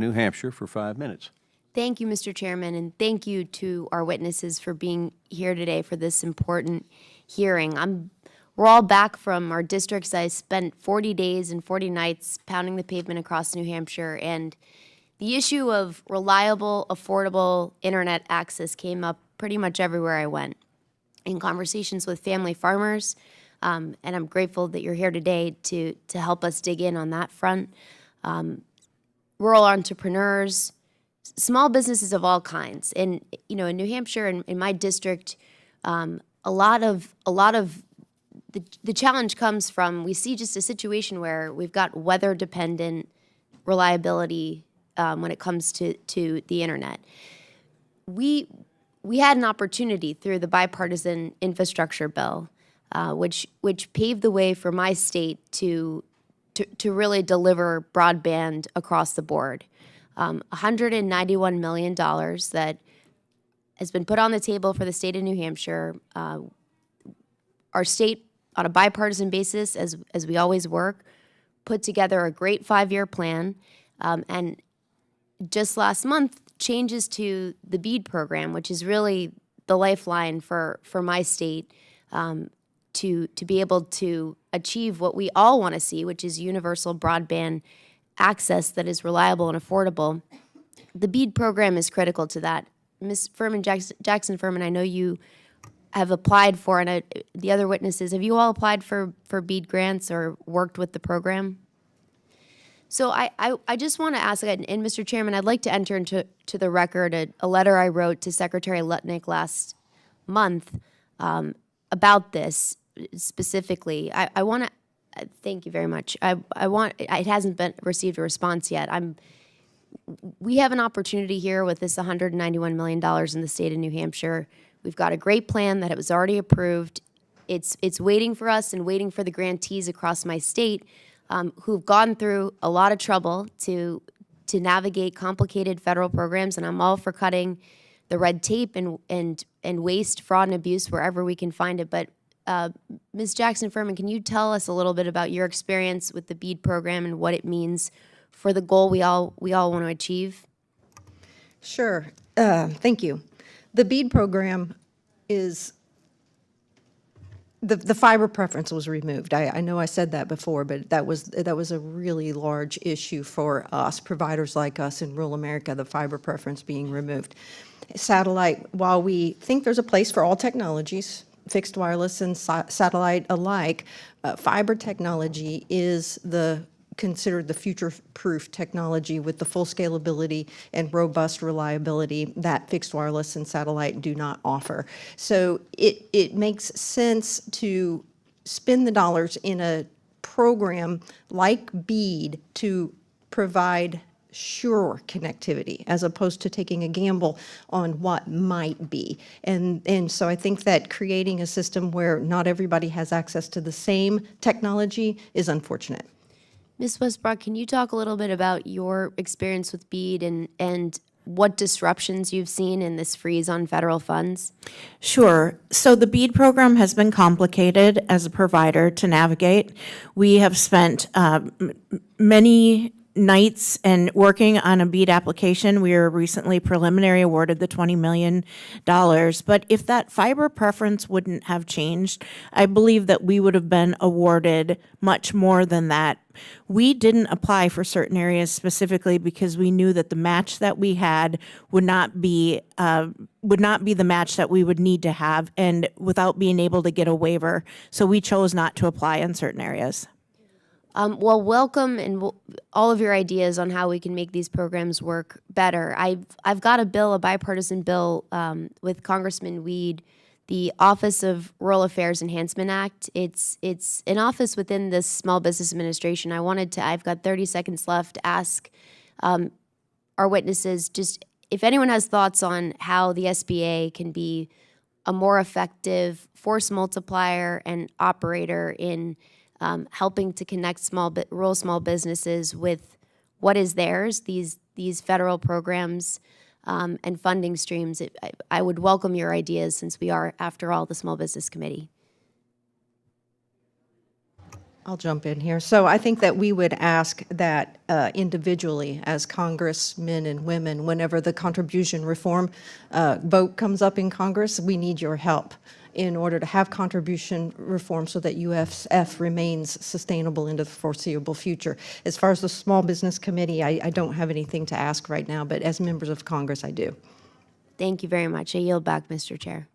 New Hampshire for 5 minutes. Thank you, Mr. Chairman, and thank you to our witnesses for being here today for this important hearing. We're all back from our districts. I spent 40 days and 40 nights pounding the pavement across New Hampshire, and the issue of reliable, affordable internet access came up pretty much everywhere I went. In conversations with family farmers, and I'm grateful that you're here today to help us dig in on that front. Rural entrepreneurs, small businesses of all kinds, and in New Hampshire, in my district, a lot of the challenge comes from, we see just a situation where we've got weather dependent reliability when it comes to the internet. We had an opportunity through the bipartisan infrastructure bill, which paved the way for my state to really deliver broadband across the board. $191 million that has been put on the table for the state of New Hampshire. Our state, on a bipartisan basis, as we always work, put together a great 5-year plan, and just last month, changes to the BEAD program, which is really the lifeline for my state, to be able to achieve what we all want to see, which is universal broadband access that is reliable and affordable. The BEAD program is critical to that. Ms. Furman, Jackson Furman, I know you have applied for, and the other witnesses, have you all applied for BEAD grants or worked with the program? So I just want to ask, and Mr. Chairman, I'd like to enter into the record a letter I wrote to Secretary Lutnick last month about this specifically. I want to thank you very much. It hasn't been received a response yet. We have an opportunity here with this $191 million in the state of New Hampshire. We've got a great plan that it was already approved. It's waiting for us and waiting for the grantees across my state who've gone through a lot of trouble to navigate complicated federal programs, and I'm all for cutting the red tape and waste, fraud, and abuse wherever we can find it. But Ms. Jackson Furman, can you tell us a little bit about your experience with the BEAD program and what it means for the goal we all want to achieve? Sure. Thank you. The BEAD program is the fiber preference was removed. I know I said that before, but that was a really large issue for us, providers like us in rural America, the fiber preference being removed. Satellite, while we think there's a place for all technologies, fixed wireless and satellite alike, fiber technology is considered the future-proof technology with the full scalability and robust reliability that fixed wireless and satellite do not offer. So it makes sense to spend the dollars in a program like BEAD to provide sure connectivity as opposed to taking a gamble on what might be. And so I think that creating a system where not everybody has access to the same technology is unfortunate. Ms. Westbrook, can you talk a little bit about your experience with BEAD and what disruptions you've seen in this freeze on federal funds? Sure. So the BEAD program has been complicated as a provider to navigate. We have spent many nights and working on a BEAD application. We were recently preliminary awarded the $20 million. But if that fiber preference wouldn't have changed, I believe that we would have been awarded much more than that. We didn't apply for certain areas specifically because we knew that the match that we had would not be the match that we would need to have, and without being able to get a waiver. So we chose not to apply in certain areas. Well, welcome and all of your ideas on how we can make these programs work better. I've got a bipartisan bill with Congressman Weed, the Office of Rural Affairs Enhancement Act. It's an office within this Small Business Administration. I've got 30 seconds left to ask our witnesses just if anyone has thoughts on how the SBA can be a more effective force multiplier and operator in helping to connect rural small businesses with what is theirs, these federal programs and funding streams. I would welcome your ideas since we are, after all, the Small Business Committee. I'll jump in here. So I think that we would ask that individually, as congressmen and women, whenever the contribution reform vote comes up in Congress, we need your help in order to have contribution reform so that USF remains sustainable into the foreseeable future. As far as the Small Business Committee, I don't have anything to ask right now, but as members of Congress, I do. Thank you very much. I yield back, Mr. Chair.